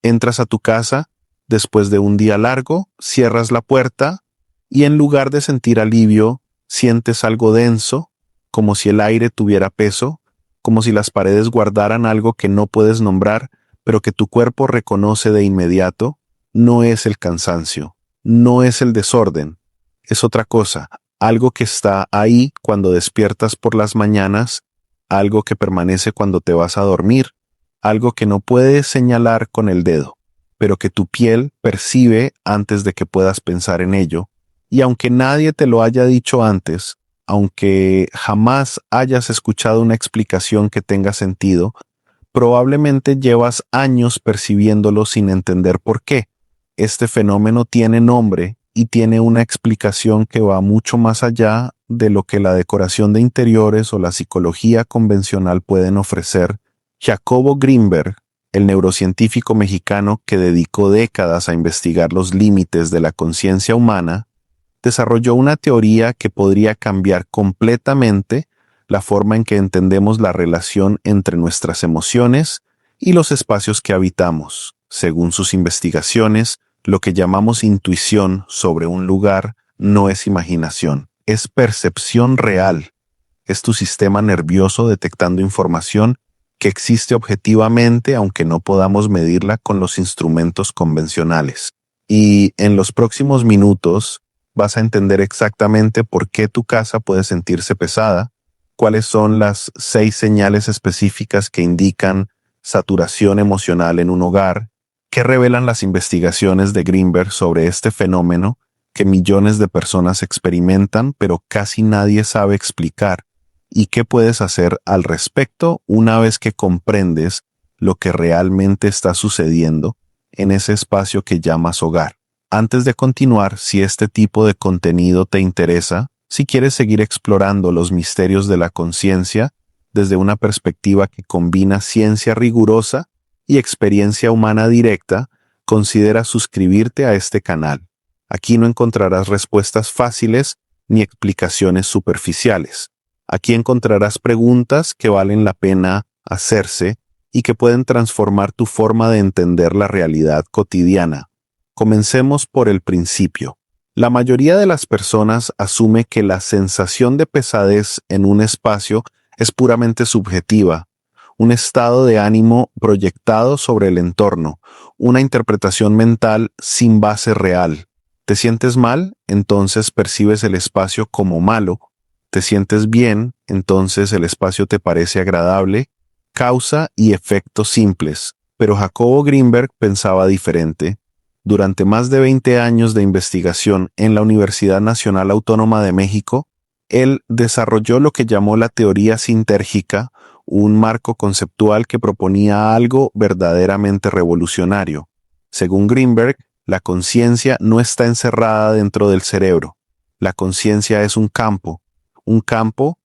Entras a tu casa después de un día largo, cierras la puerta y en lugar de sentir alivio, sientes algo denso, como si el aire tuviera peso, como si las paredes guardaran algo que no puedes nombrar, pero que tu cuerpo reconoce de inmediato. No es el cansancio, no es el desorden, es otra cosa, algo que está ahí cuando despiertas por las mañanas, algo que permanece cuando te vas a dormir, algo que no puedes señalar con el dedo, pero que tu piel percibe antes de que puedas pensar en ello, y aunque nadie te lo haya dicho antes, aunque jamás hayas escuchado una explicación que tenga sentido, probablemente llevas años percibiéndolo sin entender por qué. Este fenómeno tiene nombre y tiene una explicación que va mucho más allá de lo que la decoración de interiores o la psicología convencional pueden ofrecer. Jacobo Grinberg, el neurocientífico mexicano que dedicó décadas a investigar los límites de la conciencia humana, desarrolló una teoría que podría cambiar completamente la forma en que entendemos la relación entre nuestras emociones y los espacios que habitamos. Según sus investigaciones, lo que llamamos intuición sobre un lugar no es imaginación, es percepción real. Es tu sistema nervioso detectando información que existe objetivamente aunque no podamos medirla con los instrumentos convencionales. Y en los próximos minutos vas a entender exactamente por qué tu casa puede sentirse pesada, cuáles son las 6 señales específicas que indican saturación emocional en un hogar, qué revelan las investigaciones de Grinberg sobre este fenómeno que millones de personas experimentan pero casi nadie sabe explicar, y qué puedes hacer al respecto una vez que comprendes lo que realmente está sucediendo en ese espacio que llamas hogar. Antes de continuar, si este tipo de contenido te interesa, si quieres seguir explorando los misterios de la conciencia desde una perspectiva que combina ciencia rigurosa y experiencia humana directa, considera suscribirte a este canal. Aquí no encontrarás respuestas fáciles ni explicaciones superficiales. Aquí encontrarás preguntas que valen la pena hacerse y que pueden transformar tu forma de entender la realidad cotidiana. Comencemos por el principio. La mayoría de las personas asume que la sensación de pesadez en un espacio es puramente subjetiva, un estado de ánimo proyectado sobre el entorno, una interpretación mental sin base real. ¿Te sientes mal? Entonces percibes el espacio como malo. ¿Te sientes bien? Entonces el espacio te parece agradable. Causa y efecto simples. Pero Jacobo Grinberg pensaba diferente. Durante más de 20 años de investigación en la Universidad Nacional Autónoma de México, él desarrolló lo que llamó la teoría sintérgica, un marco conceptual que proponía algo verdaderamente revolucionario. Según Grinberg, la conciencia no está encerrada dentro del cerebro. La conciencia es un campo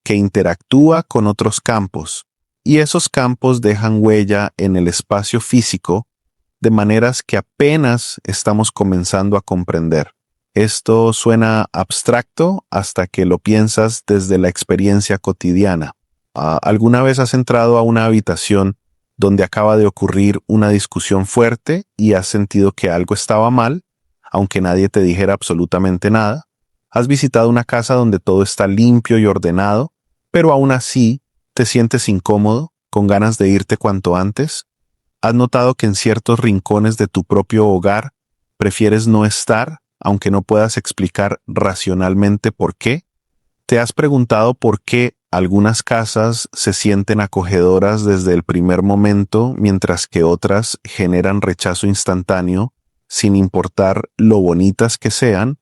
que interactúa con otros campos, y esos campos dejan huella en el espacio físico de maneras que apenas estamos comenzando a comprender. Esto suena abstracto hasta que lo piensas desde la experiencia cotidiana. ¿Alguna vez has entrado a una habitación donde acaba de ocurrir una discusión fuerte y has sentido que algo estaba mal, aunque nadie te dijera absolutamente nada? ¿Has visitado una casa donde todo está limpio y ordenado, pero aún así te sientes incómodo, con ganas de irte cuanto antes? ¿Has notado que en ciertos rincones de tu propio hogar prefieres no estar, aunque no puedas explicar racionalmente por qué? ¿Te has preguntado por qué algunas casas se sienten acogedoras desde el primer momento, mientras que otras generan rechazo instantáneo, sin importar lo bonitas que sean?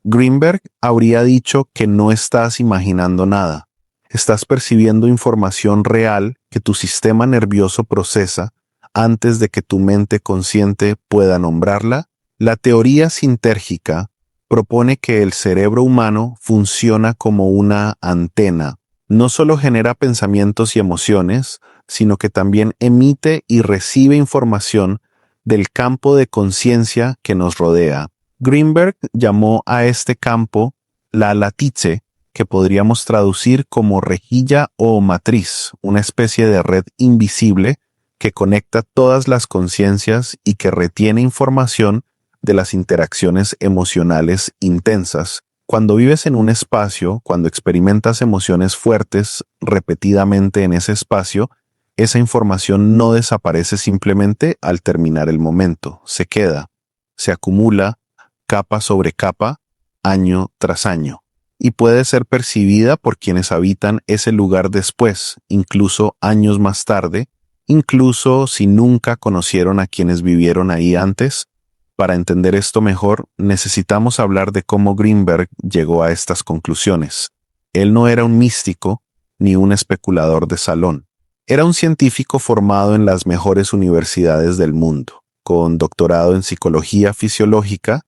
Grinberg habría dicho que no estás imaginando nada. Estás percibiendo información real que tu sistema nervioso procesa antes de que tu mente consciente pueda nombrarla. La teoría sintérgica propone que el cerebro humano funciona como una antena. No solo genera pensamientos y emociones, sino que también emite y recibe información del campo de conciencia que nos rodea. Grinberg llamó a este campo la latice, que podríamos traducir como rejilla o matriz, una especie de red invisible que conecta todas las conciencias y que retiene información de las interacciones emocionales intensas. Cuando vives en un espacio, cuando experimentas emociones fuertes repetidamente en ese espacio, esa información no desaparece simplemente al terminar el momento, se queda, se acumula capa sobre capa, año tras año, y puede ser percibida por quienes habitan ese lugar después, incluso años más tarde, incluso si nunca conocieron a quienes vivieron ahí antes. Para entender esto mejor, necesitamos hablar de cómo Greenberg llegó a estas conclusiones. Él no era un místico ni un especulador de salón. Era un científico formado en las mejores universidades del mundo, con doctorado en psicología fisiológica,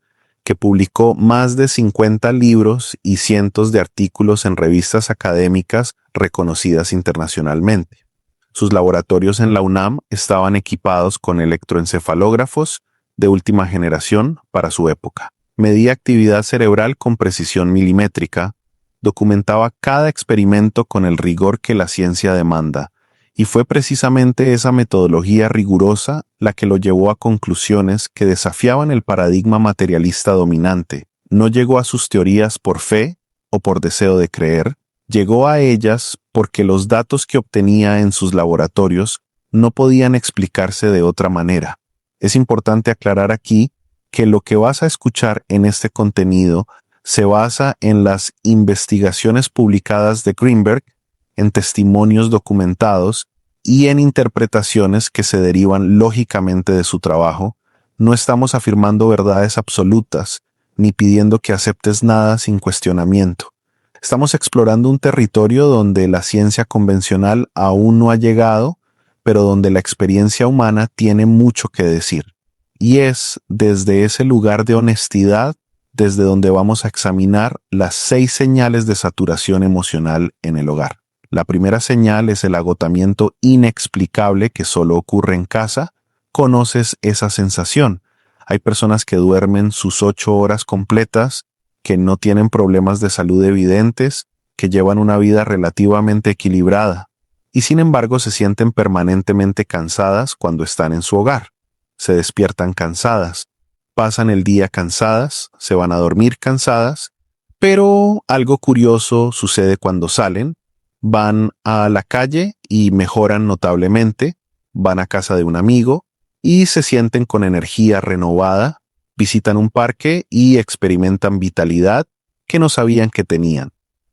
que publicó más de 50 libros y cientos de artículos en revistas académicas reconocidas internacionalmente. Sus laboratorios en la UNAM estaban equipados con electroencefalógrafos de última generación para su época. Medía actividad cerebral con precisión milimétrica, documentaba cada experimento con el rigor que la ciencia demanda, y fue precisamente esa metodología rigurosa la que lo llevó a conclusiones que desafiaban el paradigma materialista dominante. No llegó a sus teorías por fe o por deseo de creer, llegó a ellas porque los datos que obtenía en sus laboratorios no podían explicarse de otra manera. Es importante aclarar aquí que lo que vas a escuchar en este contenido se basa en las investigaciones publicadas de Greenberg, en testimonios documentados y en interpretaciones que se derivan lógicamente de su trabajo. No estamos afirmando verdades absolutas, ni pidiendo que aceptes nada sin cuestionamiento. Estamos explorando un territorio donde la ciencia convencional aún no ha llegado, pero donde la experiencia humana tiene mucho que decir. Y es desde ese lugar de honestidad desde donde vamos a examinar las 6 señales de saturación emocional en el hogar. La primera señal es el agotamiento inexplicable que solo ocurre en casa. Conoces esa sensación. Hay personas que duermen sus 8 horas completas, que no tienen problemas de salud evidentes, que llevan una vida relativamente equilibrada, y sin embargo se sienten permanentemente cansadas cuando están en su hogar. Se despiertan cansadas, pasan el día cansadas, se van a dormir cansadas, pero algo curioso sucede cuando salen, van a la calle y mejoran notablemente, van a casa de un amigo y se sienten con energía renovada, visitan un parque y experimentan vitalidad que no sabían que tenían.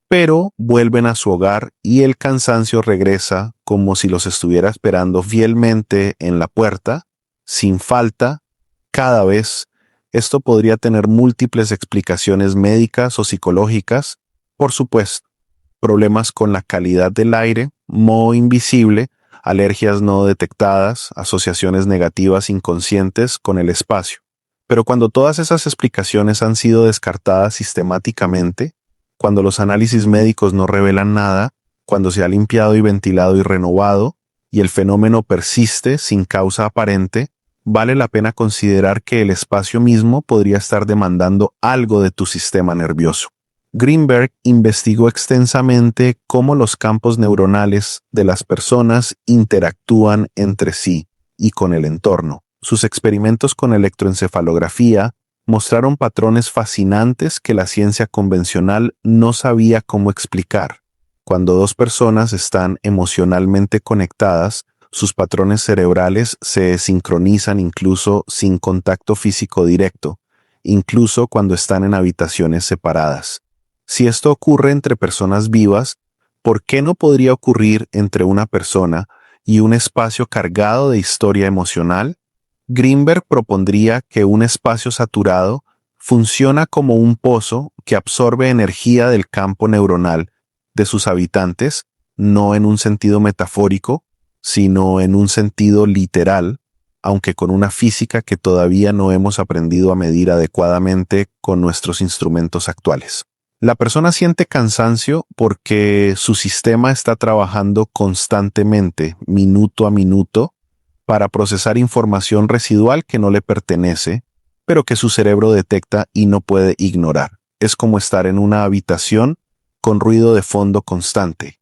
Pero vuelven a su hogar y el cansancio regresa como si los estuviera esperando fielmente en la puerta, sin falta, cada vez. Esto podría tener múltiples explicaciones médicas o psicológicas, por supuesto. Problemas con la calidad del aire, moho invisible, alergias no detectadas, asociaciones negativas inconscientes con el espacio. Pero cuando todas esas explicaciones han sido descartadas sistemáticamente, cuando los análisis médicos no revelan nada, cuando se ha limpiado y ventilado y renovado, y el fenómeno persiste sin causa aparente, vale la pena considerar que el espacio mismo podría estar demandando algo de tu sistema nervioso. Greenberg investigó extensamente cómo los campos neuronales de las personas interactúan entre sí y con el entorno. Sus experimentos con electroencefalografía mostraron patrones fascinantes que la ciencia convencional no sabía cómo explicar. Cuando 2 personas están emocionalmente conectadas, sus patrones cerebrales se sincronizan incluso sin contacto físico directo, incluso cuando están en habitaciones separadas. Si esto ocurre entre personas vivas, ¿por qué no podría ocurrir entre una persona y un espacio cargado de historia emocional? Greenberg propondría que un espacio saturado funciona como un pozo que absorbe energía del campo neuronal de sus habitantes, no en un sentido metafórico, sino en un sentido literal, aunque con una física que todavía no hemos aprendido a medir adecuadamente con nuestros instrumentos actuales. La persona siente cansancio porque su sistema está trabajando constantemente, minuto a minuto, para procesar información residual que no le pertenece, pero que su cerebro detecta y no puede ignorar. Es como estar en una habitación con ruido de fondo constante.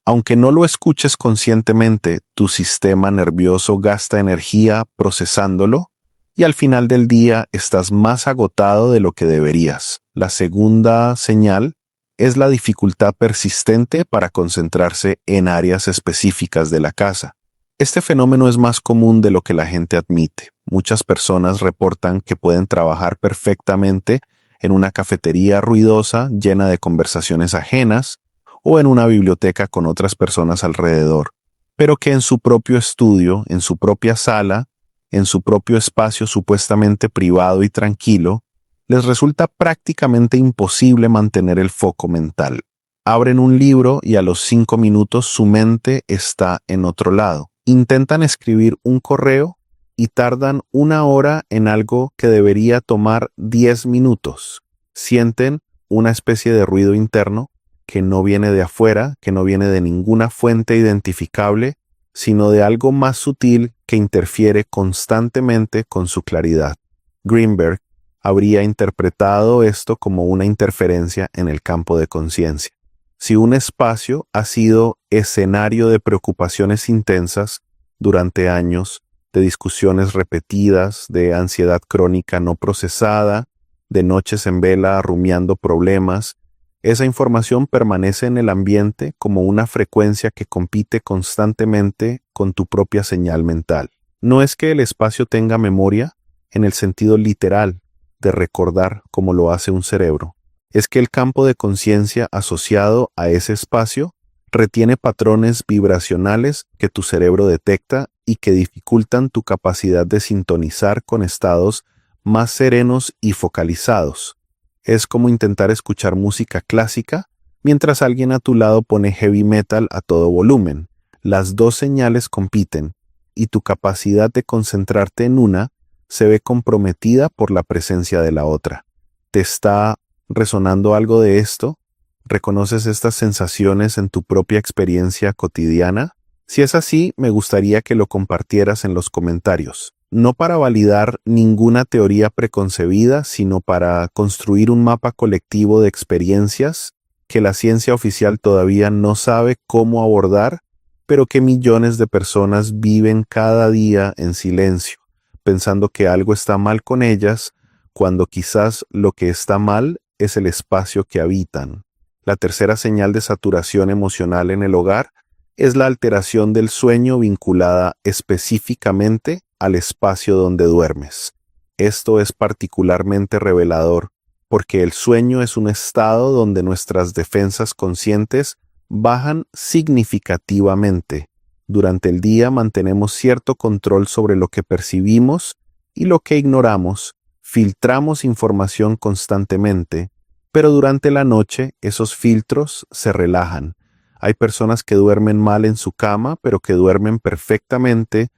Aunque no lo escuches conscientemente, tu sistema nervioso gasta energía procesándolo y al final del día estás más agotado de lo que deberías. La segunda señal es la dificultad persistente para concentrarse en áreas específicas de la casa. Este fenómeno es más común de lo que la gente admite. Muchas personas reportan que pueden trabajar perfectamente en una cafetería ruidosa llena de conversaciones ajenas o en una biblioteca con otras personas alrededor, pero que en su propio estudio, en su propia sala, en su propio espacio supuestamente privado y tranquilo, les resulta prácticamente imposible mantener el foco mental. Abren un libro y a los 5 minutos su mente está en otro lado. Intentan escribir un correo y tardan 1 hora en algo que debería tomar 10 minutos. Sienten una especie de ruido interno que no viene de afuera, que no viene de ninguna fuente identificable, sino de algo más sutil que interfiere constantemente con su claridad. Greenberg habría interpretado esto como una interferencia en el campo de conciencia. Si un espacio ha sido escenario de preocupaciones intensas durante años, de discusiones repetidas, de ansiedad crónica no procesada, de noches en vela rumiando problemas, esa información permanece en el ambiente como una frecuencia que compite constantemente con tu propia señal mental. No es que el espacio tenga memoria en el sentido literal de recordar como lo hace un cerebro. Es que el campo de conciencia asociado a ese espacio retiene patrones vibracionales que tu cerebro detecta y que dificultan tu capacidad de sintonizar con estados más serenos y focalizados. Es como intentar escuchar música clásica mientras alguien a tu lado pone heavy metal a todo volumen. Las dos señales compiten y tu capacidad de concentrarte en una se ve comprometida por la presencia de la otra. ¿Te está resonando algo de esto? ¿Reconoces estas sensaciones en tu propia experiencia cotidiana? Si es así, me gustaría que lo compartieras en los comentarios. No para validar ninguna teoría preconcebida, sino para construir un mapa colectivo de experiencias que la ciencia oficial todavía no sabe cómo abordar, pero que millones de personas viven cada día en silencio, pensando que algo está mal con ellas, cuando quizás lo que está mal es el espacio que habitan. La tercera señal de saturación emocional en el hogar es la alteración del sueño vinculada específicamente al espacio donde duermes. Esto es particularmente revelador, porque el sueño es un estado donde nuestras defensas conscientes bajan significativamente. Durante el día mantenemos cierto control sobre lo que percibimos y lo que ignoramos, filtramos información constantemente, pero durante la noche esos filtros se relajan. Hay personas que duermen mal en su cama, pero que duermen perfectamente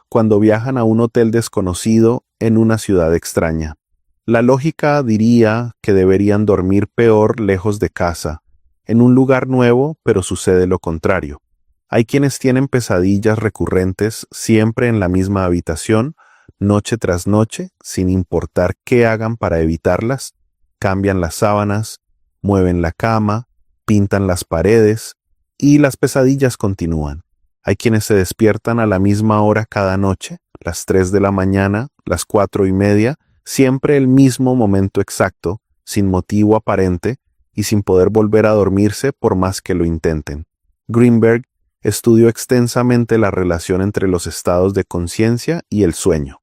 cuando viajan a un hotel desconocido en una ciudad extraña. La lógica diría que deberían dormir peor lejos de casa, en un lugar nuevo, pero sucede lo contrario. Hay quienes tienen pesadillas recurrentes siempre en la misma habitación, noche tras noche, sin importar qué hagan para evitarlas. Cambian las sábanas, mueven la cama, pintan las paredes, y las pesadillas continúan. Hay quienes se despiertan a la misma hora cada noche, las 3 de la mañana, las 4:30, siempre el mismo momento exacto, sin motivo aparente y sin poder volver a dormirse por más que lo intenten. Greenberg estudió extensamente la relación entre los estados de conciencia y el sueño.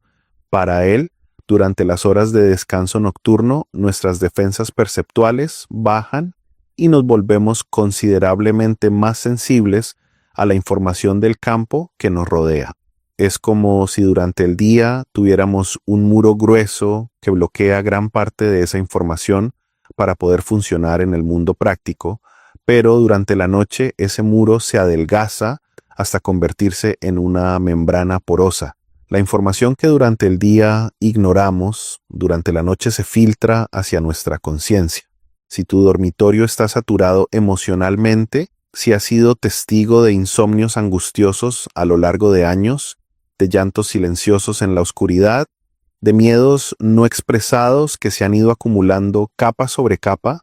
Para él, durante las horas de descanso nocturno, nuestras defensas perceptuales bajan y nos volvemos considerablemente más sensibles a la información del campo que nos rodea. Es como si durante el día tuviéramos un muro grueso que bloquea gran parte de esa información para poder funcionar en el mundo práctico, pero durante la noche ese muro se adelgaza hasta convertirse en una membrana porosa. La información que durante el día ignoramos, durante la noche se filtra hacia nuestra conciencia. Si tu dormitorio está saturado emocionalmente, si has sido testigo de insomnios angustiosos a lo largo de años, de llantos silenciosos en la oscuridad, de miedos no expresados que se han ido acumulando capa sobre capa,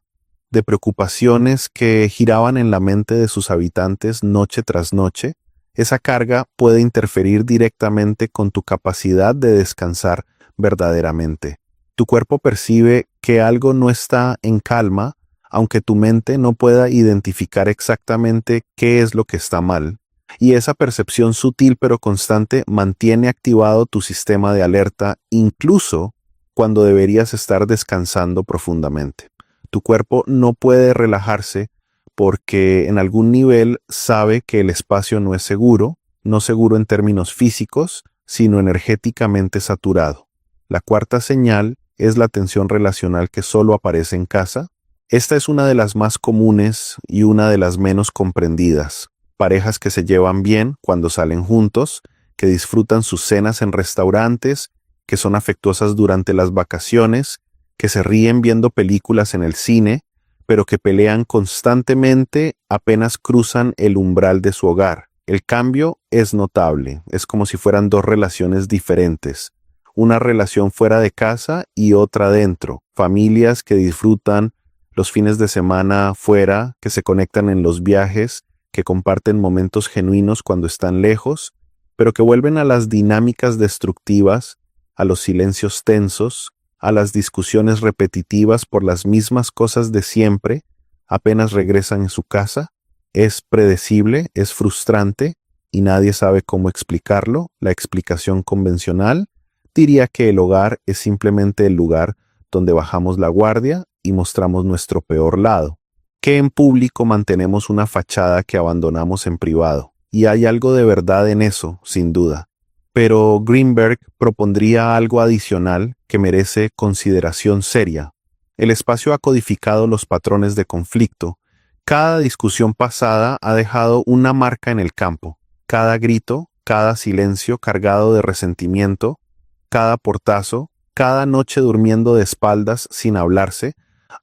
de preocupaciones que giraban en la mente de sus habitantes noche tras noche, esa carga puede interferir directamente con tu capacidad de descansar verdaderamente. Tu cuerpo percibe que algo no está en calma, aunque tu mente no pueda identificar exactamente qué es lo que está mal. Y esa percepción sutil pero constante mantiene activado tu sistema de alerta incluso cuando deberías estar descansando profundamente. Tu cuerpo no puede relajarse porque en algún nivel sabe que el espacio no es seguro, no seguro en términos físicos, sino energéticamente saturado. La cuarta señal es la tensión relacional que solo aparece en casa. Esta es una de las más comunes y una de las menos comprendidas. Parejas que se llevan bien cuando salen juntos, que disfrutan sus cenas en restaurantes, que son afectuosas durante las vacaciones, que se ríen viendo películas en el cine, pero que pelean constantemente apenas cruzan el umbral de su hogar. El cambio es notable, es como si fueran dos relaciones diferentes. Una relación fuera de casa y otra dentro. Familias que disfrutan los fines de semana fuera, que se conectan en los viajes, que comparten momentos genuinos cuando están lejos, pero que vuelven a las dinámicas destructivas, a los silencios tensos, a las discusiones repetitivas por las mismas cosas de siempre, apenas regresan en su casa. Es predecible, es frustrante y nadie sabe cómo explicarlo. La explicación convencional diría que el hogar es simplemente el lugar donde bajamos la guardia y mostramos nuestro peor lado, que en público mantenemos una fachada que abandonamos en privado. Y hay algo de verdad en eso, sin duda. Pero Greenberg propondría algo adicional que merece consideración seria. El espacio ha codificado los patrones de conflicto. Cada discusión pasada ha dejado una marca en el campo. Cada grito, cada silencio cargado de resentimiento, cada portazo, cada noche durmiendo de espaldas sin hablarse,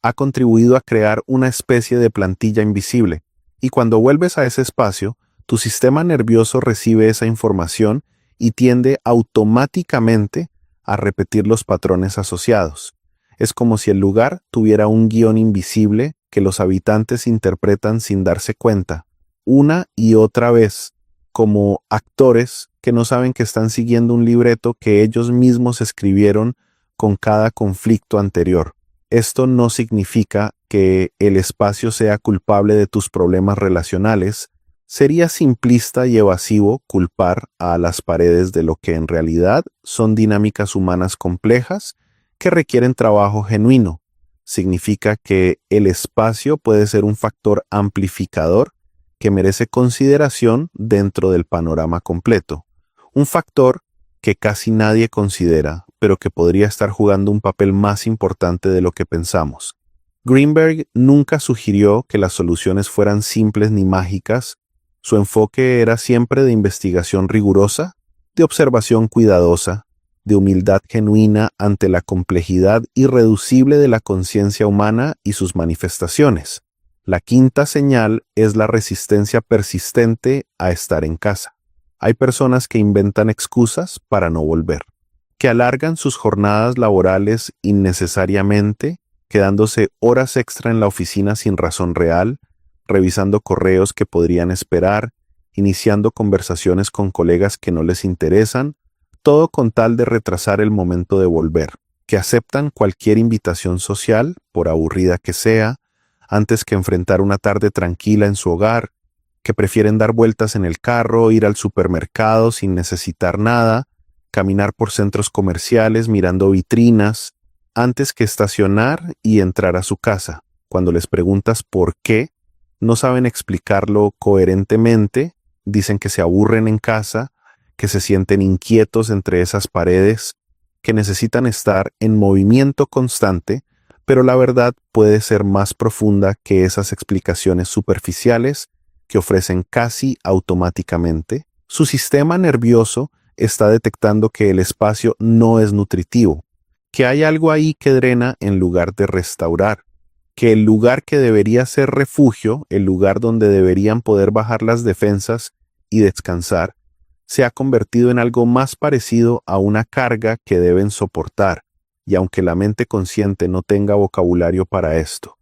ha contribuido a crear una especie de plantilla invisible. Y cuando vuelves a ese espacio, tu sistema nervioso recibe esa información y tiende automáticamente a repetir los patrones asociados. Es como si el lugar tuviera un guión invisible que los habitantes interpretan sin darse cuenta, una y otra vez, como actores que no saben que están siguiendo un libreto que ellos mismos escribieron con cada conflicto anterior. Esto no significa que el espacio sea culpable de tus problemas relacionales. Sería simplista y evasivo culpar a las paredes de lo que en realidad son dinámicas humanas complejas que requieren trabajo genuino. Significa que el espacio puede ser un factor amplificador que merece consideración dentro del panorama completo. Un factor que casi nadie considera, pero que podría estar jugando un papel más importante de lo que pensamos. Greenberg nunca sugirió que las soluciones fueran simples ni mágicas. Su enfoque era siempre de investigación rigurosa, de observación cuidadosa, de humildad genuina ante la complejidad irreducible de la conciencia humana y sus manifestaciones. La quinta señal es la resistencia persistente a estar en casa. Hay personas que inventan excusas para no volver, que alargan sus jornadas laborales innecesariamente, quedándose horas extra en la oficina sin razón real, revisando correos que podrían esperar, iniciando conversaciones con colegas que no les interesan, todo con tal de retrasar el momento de volver, que aceptan cualquier invitación social, por aburrida que sea, antes que enfrentar una tarde tranquila en su hogar, que prefieren dar vueltas en el carro, ir al supermercado sin necesitar nada, caminar por centros comerciales mirando vitrinas, antes que estacionar y entrar a su casa. Cuando les preguntas por qué, no saben explicarlo coherentemente, dicen que se aburren en casa, que se sienten inquietos entre esas paredes, que necesitan estar en movimiento constante, pero la verdad puede ser más profunda que esas explicaciones superficiales que ofrecen casi automáticamente. Su sistema nervioso está detectando que el espacio no es nutritivo, que hay algo ahí que drena en lugar de restaurar, que el lugar que debería ser refugio, el lugar donde deberían poder bajar las defensas y descansar, se ha convertido en algo más parecido a una carga que deben soportar, y aunque la mente consciente no tenga vocabulario para esto,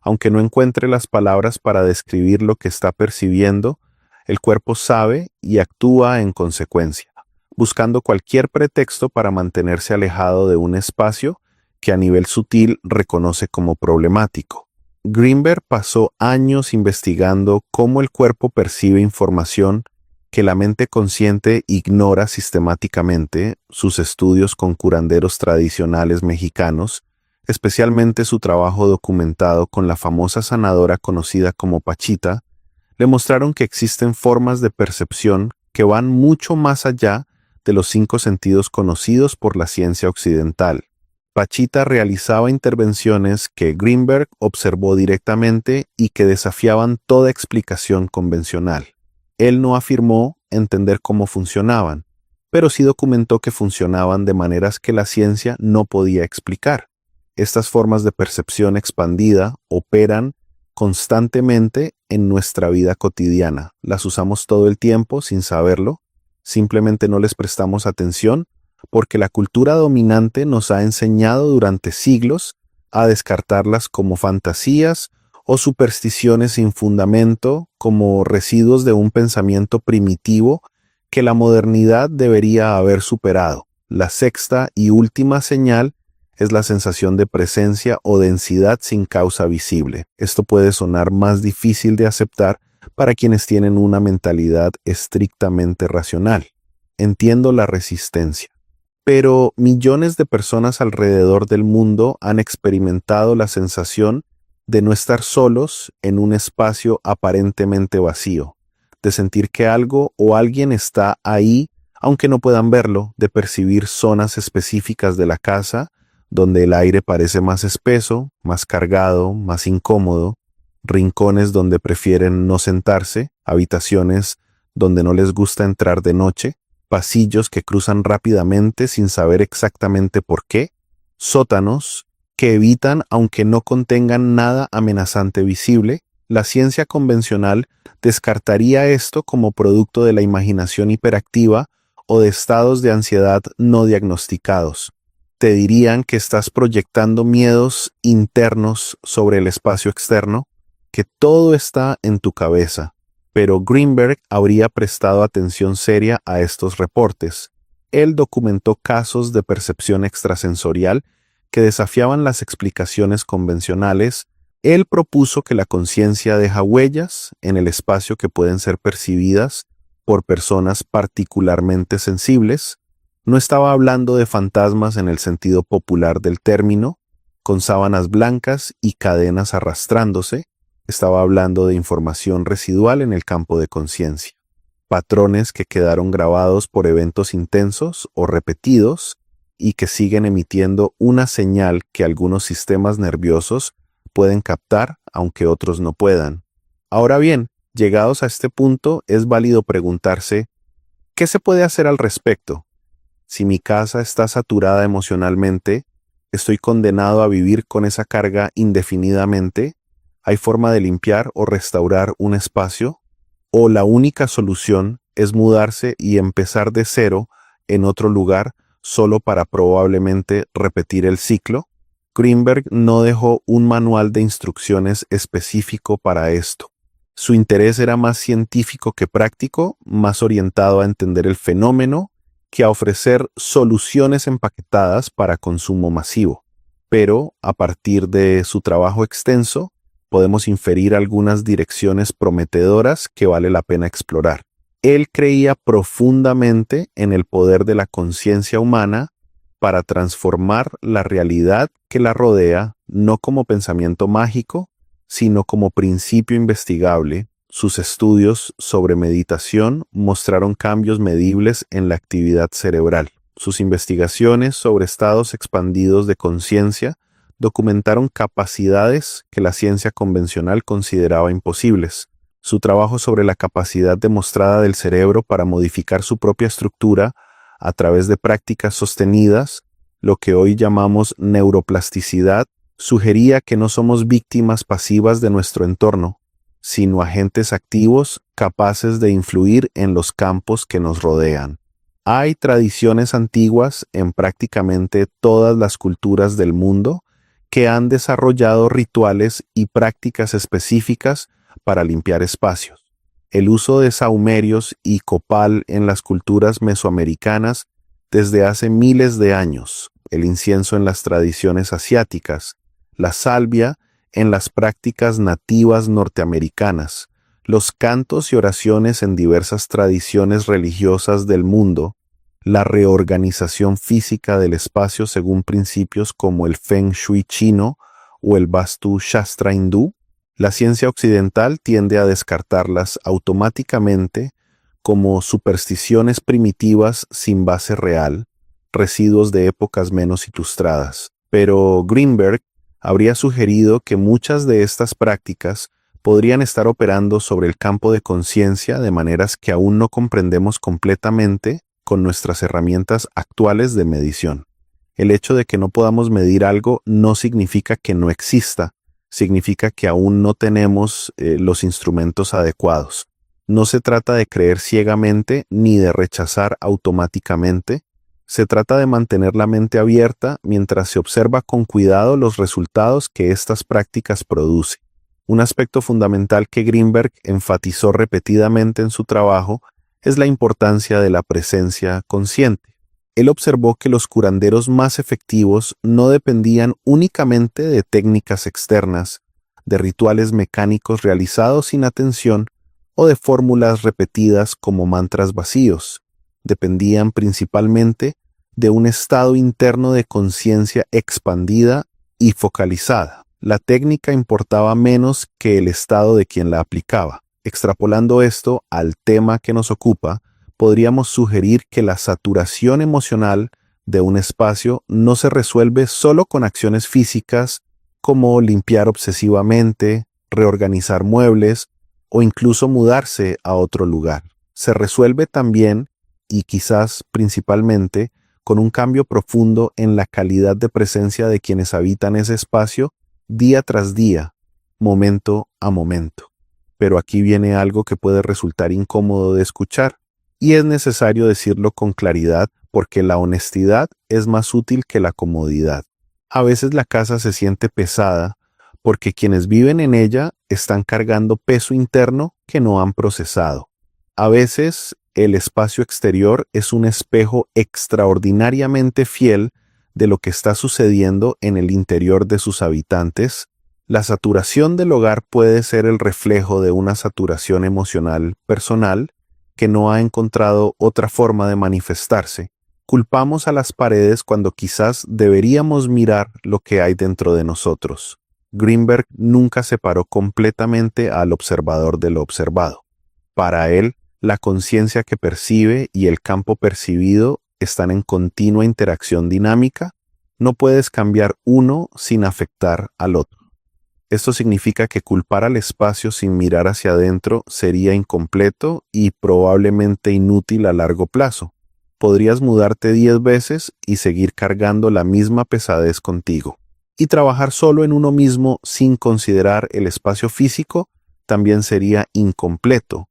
Aunque no encuentre las palabras para describir lo que está percibiendo, el cuerpo sabe y actúa en consecuencia, buscando cualquier pretexto para mantenerse alejado de un espacio que a nivel sutil reconoce como problemático. Greenberg pasó años investigando cómo el cuerpo percibe información que la mente consciente ignora sistemáticamente. Sus estudios con curanderos tradicionales mexicanos, especialmente su trabajo documentado con la famosa sanadora conocida como Pachita, le mostraron que existen formas de percepción que van mucho más allá de los 5 sentidos conocidos por la ciencia occidental. Pachita realizaba intervenciones que Greenberg observó directamente y que desafiaban toda explicación convencional. Él no afirmó entender cómo funcionaban, pero sí documentó que funcionaban de maneras que la ciencia no podía explicar. Estas formas de percepción expandida operan constantemente en nuestra vida cotidiana. Las usamos todo el tiempo sin saberlo, simplemente no les prestamos atención porque la cultura dominante nos ha enseñado durante siglos a descartarlas como fantasías o supersticiones sin fundamento, como residuos de un pensamiento primitivo que la modernidad debería haber superado. La sexta y última señal es la sensación de presencia o densidad sin causa visible. Esto puede sonar más difícil de aceptar para quienes tienen una mentalidad estrictamente racional. Entiendo la resistencia. Pero millones de personas alrededor del mundo han experimentado la sensación de no estar solos en un espacio aparentemente vacío, de sentir que algo o alguien está ahí, aunque no puedan verlo, de percibir zonas específicas de la casa donde el aire parece más espeso, más cargado, más incómodo, rincones donde prefieren no sentarse, habitaciones donde no les gusta entrar de noche, pasillos que cruzan rápidamente sin saber exactamente por qué, sótanos que evitan aunque no contengan nada amenazante visible. La ciencia convencional descartaría esto como producto de la imaginación hiperactiva o de estados de ansiedad no diagnosticados. Te dirían que estás proyectando miedos internos sobre el espacio externo, que todo está en tu cabeza. Pero Greenberg habría prestado atención seria a estos reportes. Él documentó casos de percepción extrasensorial que desafiaban las explicaciones convencionales. Él propuso que la conciencia deja huellas en el espacio que pueden ser percibidas por personas particularmente sensibles. No estaba hablando de fantasmas en el sentido popular del término, con sábanas blancas y cadenas arrastrándose. Estaba hablando de información residual en el campo de conciencia, patrones que quedaron grabados por eventos intensos o repetidos y que siguen emitiendo una señal que algunos sistemas nerviosos pueden captar, aunque otros no puedan. Ahora bien, llegados a este punto, es válido preguntarse, ¿qué se puede hacer al respecto? Si mi casa está saturada emocionalmente, ¿estoy condenado a vivir con esa carga indefinidamente? ¿Hay forma de limpiar o restaurar un espacio? ¿O la única solución es mudarse y empezar de cero en otro lugar solo para probablemente repetir el ciclo? Greenberg no dejó un manual de instrucciones específico para esto. Su interés era más científico que práctico, más orientado a entender el fenómeno que a ofrecer soluciones empaquetadas para consumo masivo. Pero, a partir de su trabajo extenso, podemos inferir algunas direcciones prometedoras que vale la pena explorar. Él creía profundamente en el poder de la conciencia humana para transformar la realidad que la rodea, no como pensamiento mágico, sino como principio investigable. Sus estudios sobre meditación mostraron cambios medibles en la actividad cerebral. Sus investigaciones sobre estados expandidos de conciencia documentaron capacidades que la ciencia convencional consideraba imposibles. Su trabajo sobre la capacidad demostrada del cerebro para modificar su propia estructura a través de prácticas sostenidas, lo que hoy llamamos neuroplasticidad, sugería que no somos víctimas pasivas de nuestro entorno, sino agentes activos capaces de influir en los campos que nos rodean. Hay tradiciones antiguas en prácticamente todas las culturas del mundo que han desarrollado rituales y prácticas específicas para limpiar espacios. El uso de sahumerios y copal en las culturas mesoamericanas desde hace miles de años, el incienso en las tradiciones asiáticas, la salvia en las prácticas nativas norteamericanas, los cantos y oraciones en diversas tradiciones religiosas del mundo, la reorganización física del espacio según principios como el Feng Shui chino o el Vastu Shastra hindú. La ciencia occidental tiende a descartarlas automáticamente como supersticiones primitivas sin base real, residuos de épocas menos ilustradas. Pero Greenberg habría sugerido que muchas de estas prácticas podrían estar operando sobre el campo de conciencia de maneras que aún no comprendemos completamente con nuestras herramientas actuales de medición. El hecho de que no podamos medir algo no significa que no exista, significa que aún no tenemos los instrumentos adecuados. No se trata de creer ciegamente ni de rechazar automáticamente. Se trata de mantener la mente abierta mientras se observa con cuidado los resultados que estas prácticas producen. Un aspecto fundamental que Greenberg enfatizó repetidamente en su trabajo es la importancia de la presencia consciente. Él observó que los curanderos más efectivos no dependían únicamente de técnicas externas, de rituales mecánicos realizados sin atención o de fórmulas repetidas como mantras vacíos. Dependían principalmente de un estado interno de conciencia expandida y focalizada. La técnica importaba menos que el estado de quien la aplicaba. Extrapolando esto al tema que nos ocupa, podríamos sugerir que la saturación emocional de un espacio no se resuelve solo con acciones físicas como limpiar obsesivamente, reorganizar muebles o incluso mudarse a otro lugar. Se resuelve también, y quizás principalmente, con un cambio profundo en la calidad de presencia de quienes habitan ese espacio día tras día, momento a momento. Pero aquí viene algo que puede resultar incómodo de escuchar, y es necesario decirlo con claridad porque la honestidad es más útil que la comodidad. A veces la casa se siente pesada porque quienes viven en ella están cargando peso interno que no han procesado. A veces el espacio exterior es un espejo extraordinariamente fiel de lo que está sucediendo en el interior de sus habitantes. La saturación del hogar puede ser el reflejo de una saturación emocional personal que no ha encontrado otra forma de manifestarse. Culpamos a las paredes cuando quizás deberíamos mirar lo que hay dentro de nosotros. Greenberg nunca separó completamente al observador de lo observado. Para él, la conciencia que percibe y el campo percibido están en continua interacción dinámica. No puedes cambiar uno sin afectar al otro. Esto significa que culpar al espacio sin mirar hacia adentro sería incompleto y probablemente inútil a largo plazo. Podrías mudarte 10 veces y seguir cargando la misma pesadez contigo. Y trabajar solo en uno mismo sin considerar el espacio físico también sería incompleto.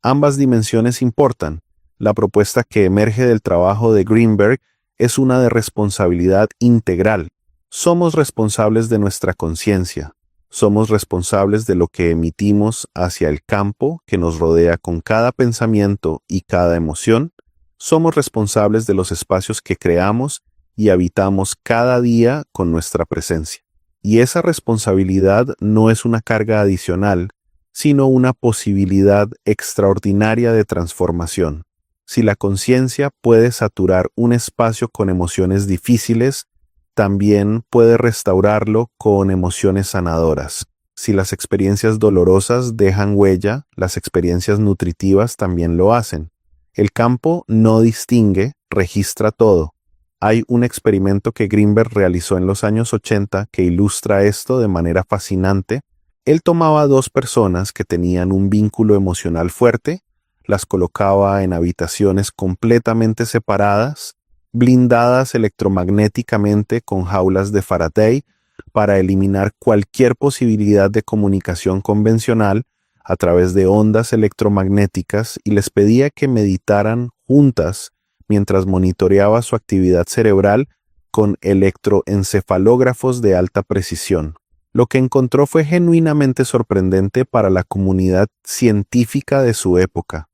Ambas dimensiones importan. La propuesta que emerge del trabajo de Greenberg es una de responsabilidad integral. Somos responsables de nuestra conciencia. Somos responsables de lo que emitimos hacia el campo que nos rodea con cada pensamiento y cada emoción. Somos responsables de los espacios que creamos y habitamos cada día con nuestra presencia. Y esa responsabilidad no es una carga adicional, sino una posibilidad extraordinaria de transformación. Si la conciencia puede saturar un espacio con emociones difíciles, también puede restaurarlo con emociones sanadoras. Si las experiencias dolorosas dejan huella, las experiencias nutritivas también lo hacen. El campo no distingue, registra todo. Hay un experimento que Greenberg realizó en los años 80 que ilustra esto de manera fascinante. Él tomaba 2 personas que tenían un vínculo emocional fuerte, las colocaba en habitaciones completamente separadas, blindadas electromagnéticamente con jaulas de Faraday para eliminar cualquier posibilidad de comunicación convencional a través de ondas electromagnéticas y les pedía que meditaran juntas mientras monitoreaba su actividad cerebral con electroencefalógrafos de alta precisión. Lo que encontró fue genuinamente sorprendente para la comunidad científica de su época.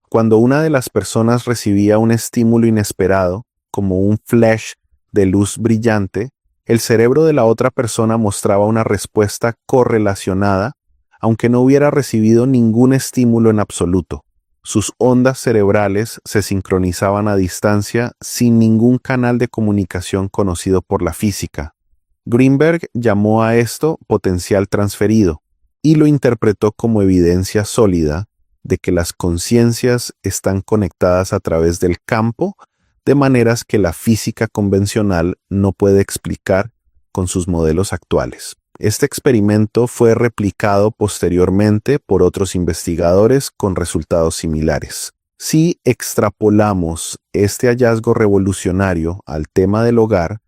Cuando una de las personas recibía un estímulo inesperado, como un flash de luz brillante, el cerebro de la otra persona mostraba una respuesta correlacionada, aunque no hubiera recibido ningún estímulo en absoluto. Sus ondas cerebrales se sincronizaban a distancia sin ningún canal de comunicación conocido por la física. Greenberg llamó a esto potencial transferido y lo interpretó como evidencia sólida de que las conciencias están conectadas a través del campo de maneras que la física convencional no puede explicar con sus modelos actuales. Este experimento fue replicado posteriormente por otros investigadores con resultados similares. Si extrapolamos este hallazgo revolucionario al tema del hogar,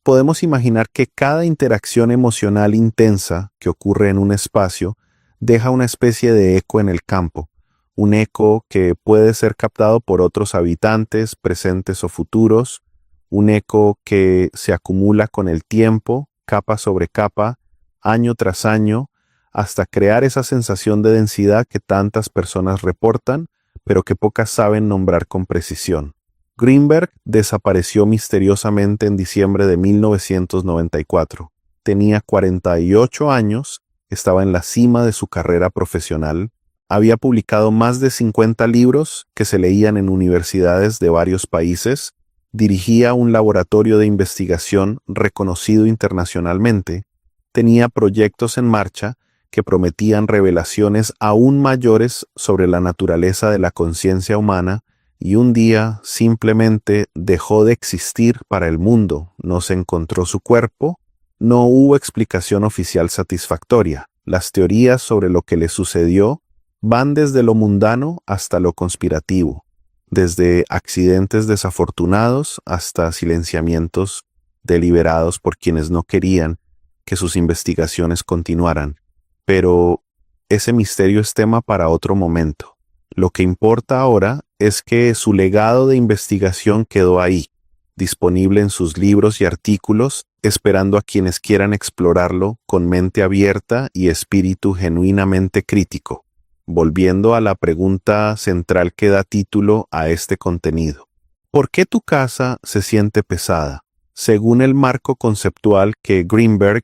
podemos imaginar que cada interacción emocional intensa que ocurre en un espacio deja una especie de eco en el campo, un eco que puede ser captado por otros habitantes, presentes o futuros, un eco que se acumula con el tiempo, capa sobre capa, año tras año, hasta crear esa sensación de densidad que tantas personas reportan, pero que pocas saben nombrar con precisión. Greenberg desapareció misteriosamente en diciembre de 1994. Tenía 48 años, estaba en la cima de su carrera profesional, había publicado más de 50 libros que se leían en universidades de varios países, dirigía un laboratorio de investigación reconocido internacionalmente, tenía proyectos en marcha que prometían revelaciones aún mayores sobre la naturaleza de la conciencia humana, y un día simplemente dejó de existir para el mundo, no se encontró su cuerpo, no hubo explicación oficial satisfactoria. Las teorías sobre lo que le sucedió van desde lo mundano hasta lo conspirativo, desde accidentes desafortunados hasta silenciamientos deliberados por quienes no querían que sus investigaciones continuaran. Pero ese misterio es tema para otro momento. Lo que importa ahora es que su legado de investigación quedó ahí, disponible en sus libros y artículos, esperando a quienes quieran explorarlo con mente abierta y espíritu genuinamente crítico, volviendo a la pregunta central que da título a este contenido. ¿Por qué tu casa se siente pesada? Según el marco conceptual que Greenberg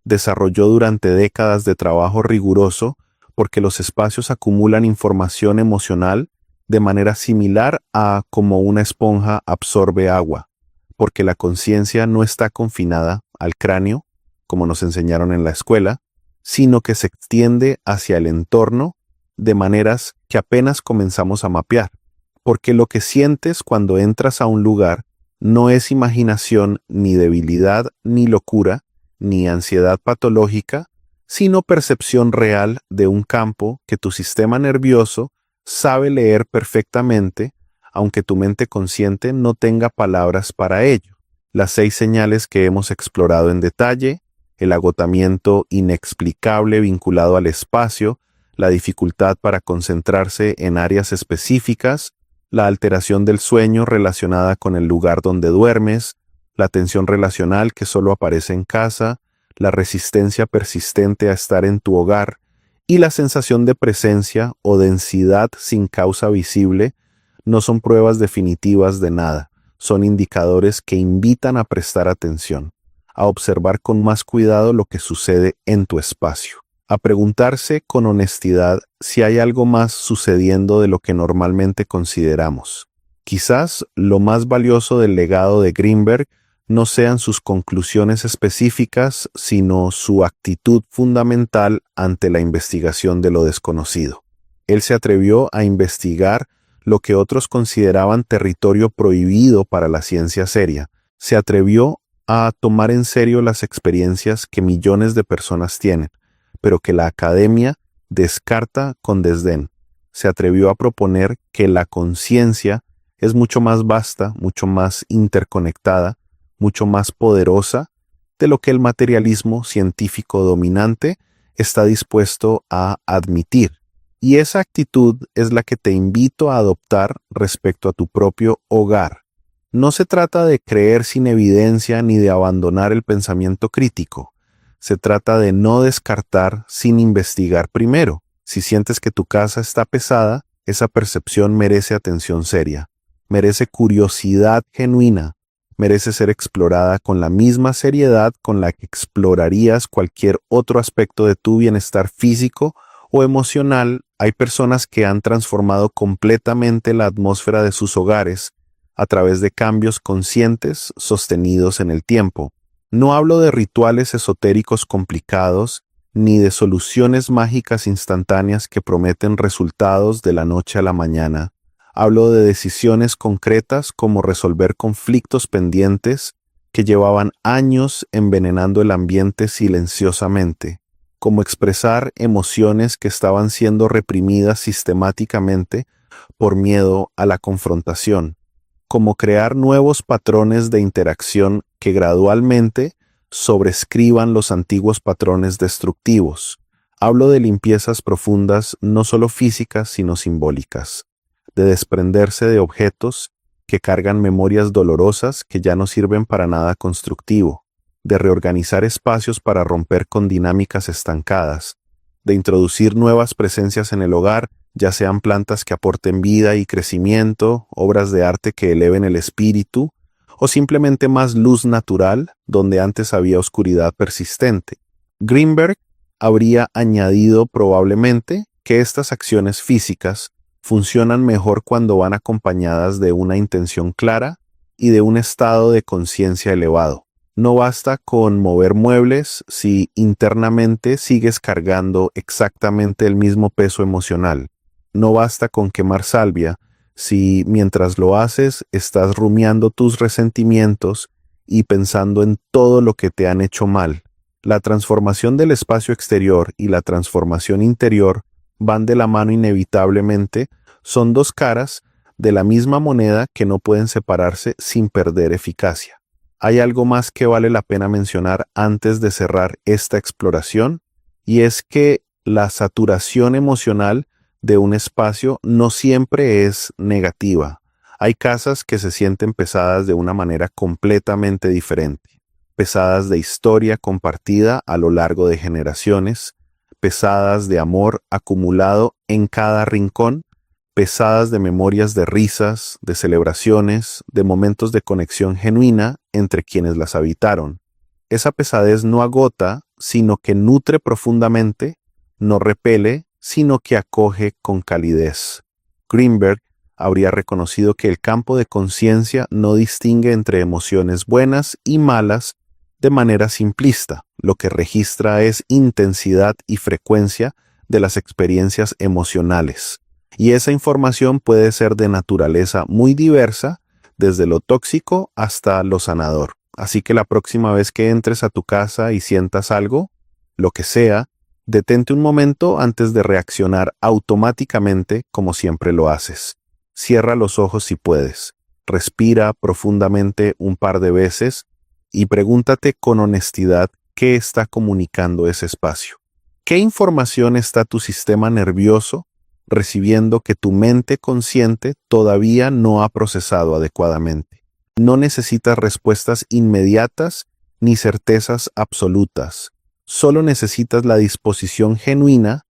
desarrolló durante décadas de trabajo riguroso, porque los espacios acumulan información emocional de manera similar a como una esponja absorbe agua, porque la conciencia no está confinada al cráneo, como nos enseñaron en la escuela, sino que se extiende hacia el entorno de maneras que apenas comenzamos a mapear, porque lo que sientes cuando entras a un lugar no es imaginación, ni debilidad, ni locura, ni ansiedad patológica, sino percepción real de un campo que tu sistema nervioso sabe leer perfectamente, aunque tu mente consciente no tenga palabras para ello. Las 6 señales que hemos explorado en detalle, el agotamiento inexplicable vinculado al espacio, la dificultad para concentrarse en áreas específicas, la alteración del sueño relacionada con el lugar donde duermes, la tensión relacional que solo aparece en casa, la resistencia persistente a estar en tu hogar y la sensación de presencia o densidad sin causa visible no son pruebas definitivas de nada, son indicadores que invitan a prestar atención, a observar con más cuidado lo que sucede en tu espacio, a preguntarse con honestidad si hay algo más sucediendo de lo que normalmente consideramos. Quizás lo más valioso del legado de Greenberg no sean sus conclusiones específicas, sino su actitud fundamental ante la investigación de lo desconocido. Él se atrevió a investigar lo que otros consideraban territorio prohibido para la ciencia seria. Se atrevió a tomar en serio las experiencias que millones de personas tienen, pero que la academia descarta con desdén. Se atrevió a proponer que la conciencia es mucho más vasta, mucho más interconectada, mucho más poderosa de lo que el materialismo científico dominante está dispuesto a admitir. Y esa actitud es la que te invito a adoptar respecto a tu propio hogar. No se trata de creer sin evidencia ni de abandonar el pensamiento crítico. Se trata de no descartar sin investigar primero. Si sientes que tu casa está pesada, esa percepción merece atención seria, merece curiosidad genuina, merece ser explorada con la misma seriedad con la que explorarías cualquier otro aspecto de tu bienestar físico o emocional. Hay personas que han transformado completamente la atmósfera de sus hogares a través de cambios conscientes sostenidos en el tiempo. No hablo de rituales esotéricos complicados, ni de soluciones mágicas instantáneas que prometen resultados de la noche a la mañana. Hablo de decisiones concretas como resolver conflictos pendientes que llevaban años envenenando el ambiente silenciosamente, como expresar emociones que estaban siendo reprimidas sistemáticamente por miedo a la confrontación, como crear nuevos patrones de interacción que gradualmente sobrescriban los antiguos patrones destructivos. Hablo de limpiezas profundas no solo físicas sino simbólicas, de desprenderse de objetos que cargan memorias dolorosas que ya no sirven para nada constructivo, de reorganizar espacios para romper con dinámicas estancadas, de introducir nuevas presencias en el hogar, ya sean plantas que aporten vida y crecimiento, obras de arte que eleven el espíritu, o simplemente más luz natural donde antes había oscuridad persistente. Greenberg habría añadido probablemente que estas acciones físicas funcionan mejor cuando van acompañadas de una intención clara y de un estado de conciencia elevado. No basta con mover muebles si internamente sigues cargando exactamente el mismo peso emocional. No basta con quemar salvia si mientras lo haces estás rumiando tus resentimientos y pensando en todo lo que te han hecho mal. La transformación del espacio exterior y la transformación interior van de la mano inevitablemente, son dos caras de la misma moneda que no pueden separarse sin perder eficacia. Hay algo más que vale la pena mencionar antes de cerrar esta exploración, y es que la saturación emocional de un espacio no siempre es negativa. Hay casas que se sienten pesadas de una manera completamente diferente, pesadas de historia compartida a lo largo de generaciones, pesadas de amor acumulado en cada rincón, pesadas de memorias de risas, de celebraciones, de momentos de conexión genuina entre quienes las habitaron. Esa pesadez no agota, sino que nutre profundamente, no repele, sino que acoge con calidez. Greenberg habría reconocido que el campo de conciencia no distingue entre emociones buenas y malas de manera simplista. Lo que registra es intensidad y frecuencia de las experiencias emocionales. Y esa información puede ser de naturaleza muy diversa, desde lo tóxico hasta lo sanador. Así que la próxima vez que entres a tu casa y sientas algo, lo que sea, detente un momento antes de reaccionar automáticamente como siempre lo haces. Cierra los ojos si puedes. Respira profundamente un par de veces y pregúntate con honestidad qué está comunicando ese espacio. ¿Qué información está tu sistema nervioso recibiendo que tu mente consciente todavía no ha procesado adecuadamente? No necesitas respuestas inmediatas ni certezas absolutas. Solo necesitas la disposición genuina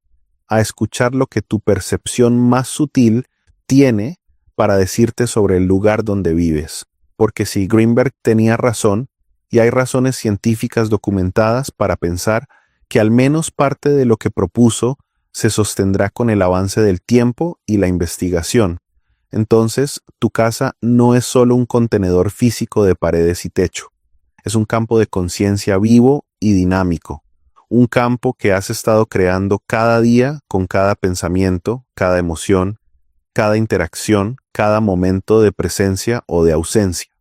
a escuchar lo que tu percepción más sutil tiene para decirte sobre el lugar donde vives. Porque si Greenberg tenía razón, y hay razones científicas documentadas para pensar que al menos parte de lo que propuso se sostendrá con el avance del tiempo y la investigación. Entonces, tu casa no es solo un contenedor físico de paredes y techo. Es un campo de conciencia vivo y dinámico. Un campo que has estado creando cada día con cada pensamiento, cada emoción, cada interacción, cada momento de presencia o de ausencia.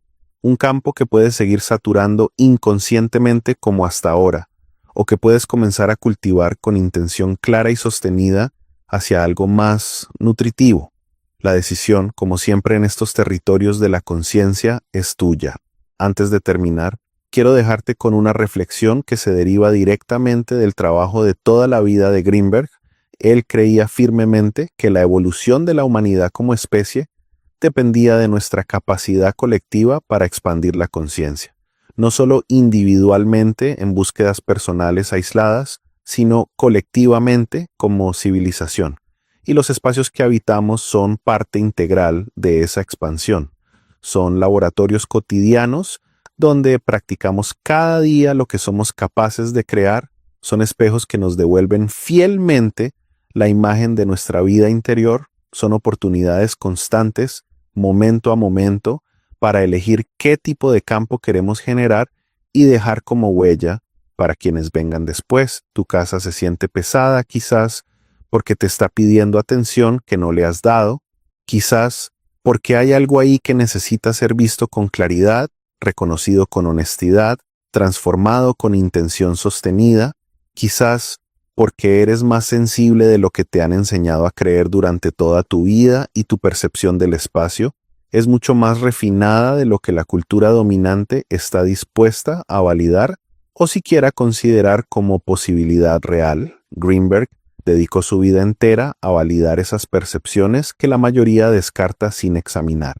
Un campo que puedes seguir saturando inconscientemente como hasta ahora, o que puedes comenzar a cultivar con intención clara y sostenida hacia algo más nutritivo. La decisión, como siempre en estos territorios de la conciencia, es tuya. Antes de terminar, quiero dejarte con una reflexión que se deriva directamente del trabajo de toda la vida de Greenberg. Él creía firmemente que la evolución de la humanidad como especie dependía de nuestra capacidad colectiva para expandir la conciencia, no solo individualmente en búsquedas personales aisladas, sino colectivamente como civilización. Y los espacios que habitamos son parte integral de esa expansión. Son laboratorios cotidianos donde practicamos cada día lo que somos capaces de crear. Son espejos que nos devuelven fielmente la imagen de nuestra vida interior. Son oportunidades constantes, momento a momento, para elegir qué tipo de campo queremos generar y dejar como huella para quienes vengan después. Tu casa se siente pesada, quizás porque te está pidiendo atención que no le has dado, quizás porque hay algo ahí que necesita ser visto con claridad, reconocido con honestidad, transformado con intención sostenida, quizás porque eres más sensible de lo que te han enseñado a creer durante toda tu vida y tu percepción del espacio es mucho más refinada de lo que la cultura dominante está dispuesta a validar o siquiera considerar como posibilidad real. Greenberg dedicó su vida entera a validar esas percepciones que la mayoría descarta sin examinar,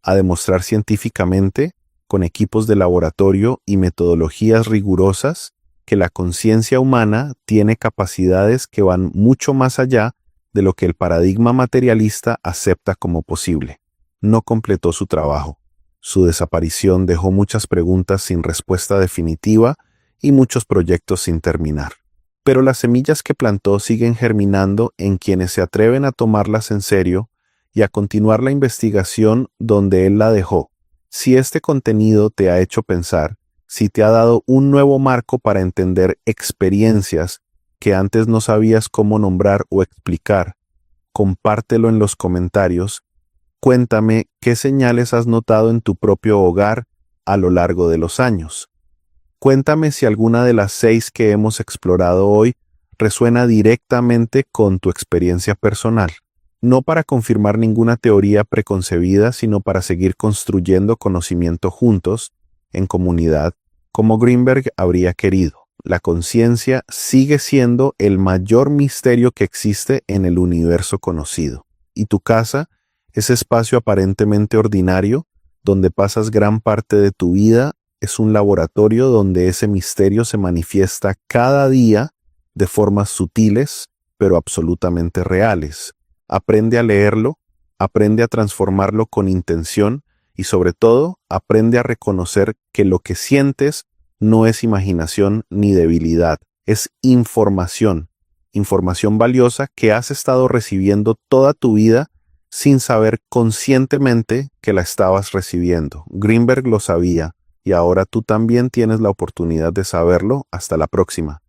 a demostrar científicamente, con equipos de laboratorio y metodologías rigurosas, que la conciencia humana tiene capacidades que van mucho más allá de lo que el paradigma materialista acepta como posible. No completó su trabajo. Su desaparición dejó muchas preguntas sin respuesta definitiva y muchos proyectos sin terminar. Pero las semillas que plantó siguen germinando en quienes se atreven a tomarlas en serio y a continuar la investigación donde él la dejó. Si este contenido te ha hecho pensar, si te ha dado un nuevo marco para entender experiencias que antes no sabías cómo nombrar o explicar, compártelo en los comentarios. Cuéntame qué señales has notado en tu propio hogar a lo largo de los años. Cuéntame si alguna de las 6 que hemos explorado hoy resuena directamente con tu experiencia personal. No para confirmar ninguna teoría preconcebida, sino para seguir construyendo conocimiento juntos, en comunidad, como Greenberg habría querido. La conciencia sigue siendo el mayor misterio que existe en el universo conocido. Y tu casa, ese espacio aparentemente ordinario, donde pasas gran parte de tu vida, es un laboratorio donde ese misterio se manifiesta cada día de formas sutiles, pero absolutamente reales. Aprende a leerlo, aprende a transformarlo con intención y sobre todo, aprende a reconocer que lo que sientes no es imaginación ni debilidad, es información, información valiosa que has estado recibiendo toda tu vida sin saber conscientemente que la estabas recibiendo. Greenberg lo sabía y ahora tú también tienes la oportunidad de saberlo. Hasta la próxima.